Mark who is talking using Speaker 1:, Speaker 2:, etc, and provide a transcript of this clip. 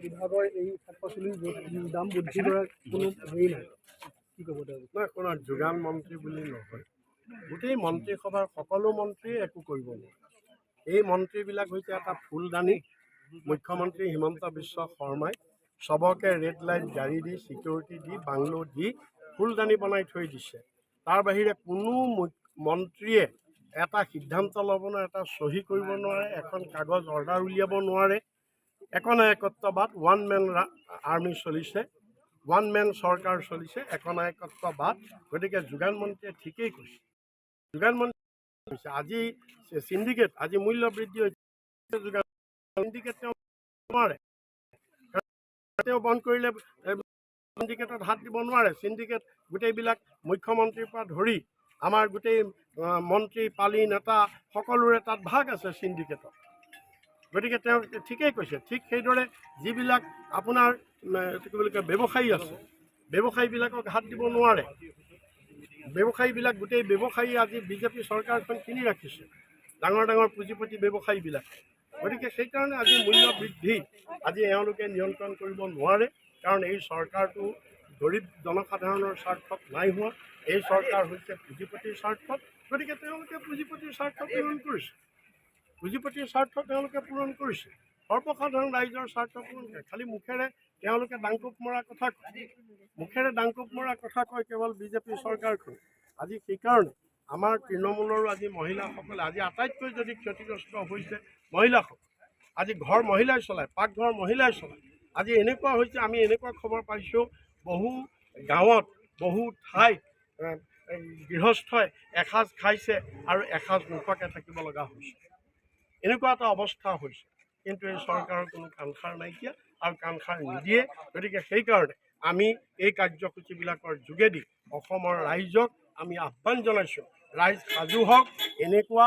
Speaker 1: বিভাগৰ এই শাক পাচলিৰ দাম বৃদ্ধি কৰাৰ কোনো হেৰি নাই, কি ক'ব তেওঁলোকে?
Speaker 2: নাই, কোনো যোগান মন্ত্ৰী বুলি নহয়, গোটেই মন্ত্ৰীসভাৰ সকলো মন্ত্ৰীয়ে একো কৰিব নোৱাৰে। এই মন্ত্ৰীবিলাক হৈছে এটা ফুলদানি। মুখ্যমন্ত্ৰী হিমন্ত বিশ্ব শৰ্মাই চবকে ৰেড লাইট গাড়ী দি, ছিকিউৰিটি দি, বাংলো দি ফুলদানি বনাই থৈ দিছে। তাৰ বাহিৰে কোনো মন্ত্ৰীয়ে এটা সিদ্ধান্ত ল'ব নোৱাৰে, এটা চহী কৰিব নোৱাৰে, এখন কাগজ অৰ্ডাৰ উলিয়াব নোৱাৰে। একনায়কত্ববাদ, ওৱান মেন আৰ্মি চলিছে, ওৱান মেন চৰকাৰ চলিছে, একনায়কত্ববাদ। গতিকে যোগান মন্ত্ৰীয়ে ঠিকেই কৈছে। যোগান মন্ত্ৰী কৈছে আজি চিণ্ডিকেট, আজি মূল্য বৃদ্ধি হৈছে, যোগান চিণ্ডিকেট তেওঁ নোৱাৰে, তেওঁ বন্ধ কৰিলে চিণ্ডিকেটত হাত দিব নোৱাৰে। চিণ্ডিকেট গোটেইবিলাক মুখ্যমন্ত্ৰীৰ পৰা ধৰি আমাৰ গোটেই মন্ত্ৰী পালি নেতা সকলোৰে তাত ভাগ আছে চিণ্ডিকেটত। গতিকে তেওঁ ঠিকেই কৈছে। ঠিক সেইদৰে যিবিলাক আপোনাৰ কি বুলি কয় ব্যৱসায়ী আছে, ব্যৱসায়ীবিলাকক হাত দিব নোৱাৰে। ব্যৱসায়ীবিলাক গোটেই ব্যৱসায়ী আজি বিজেপি চৰকাৰখন কিনি ৰাখিছে, ডাঙৰ ডাঙৰ পুঁজিপতি ব্যৱসায়ীবিলাক। গতিকে সেইকাৰণে আজি মূল্য বৃদ্ধি আজি এওঁলোকে নিয়ন্ত্ৰণ কৰিব নোৱাৰে, কাৰণ এই চৰকাৰটো গৰীব জনসাধাৰণৰ স্বাৰ্থত নাই হোৱা। এই চৰকাৰ হৈছে পুঁজিপতিৰ স্বাৰ্থত। গতিকে তেওঁলোকে পুঁজিপতিৰ স্বাৰ্থ পূৰণ কৰিছে, পুঁজিপতিৰ স্বাৰ্থ তেওঁলোকে পূৰণ কৰিছে, সৰ্বসাধাৰণ ৰাইজৰ স্বাৰ্থ পূৰণ কৰে। খালি মুখেৰে তেওঁলোকে ডাংকোপ মৰা কথা কয়, মুখেৰে ডাংকোপ মৰা কথা কয় কেৱল বিজেপি চৰকাৰখন। আজি সেইকাৰণে আমাৰ তৃণমূলৰো আজি মহিলাসকলে আজি আটাইতকৈ যদি ক্ষতিগ্ৰস্ত হৈছে মহিলাসকল। আজি ঘৰ মহিলাই চলায়, পাকঘৰ মহিলাই চলায়। আজি এনেকুৱা হৈছে, আমি এনেকুৱা খবৰ পাইছোঁ, বহু গাঁৱত বহু ঠাইত গৃহস্থই এসাঁজ খাইছে আৰু এসাঁজ নোখোৱাকৈ থাকিব লগা হৈছে। এনেকুৱা এটা অৱস্থা হৈছে, কিন্তু এই চৰকাৰৰ কোনো কাণসাৰ নাইকিয়া আৰু কাণসাৰ নিদিয়ে। গতিকে সেইকাৰণে আমি এই কাৰ্যসূচীবিলাকৰ যোগেদি অসমৰ ৰাইজক আমি আহ্বান জনাইছোঁ, ৰাইজ সাজু হওক। এনেকুৱা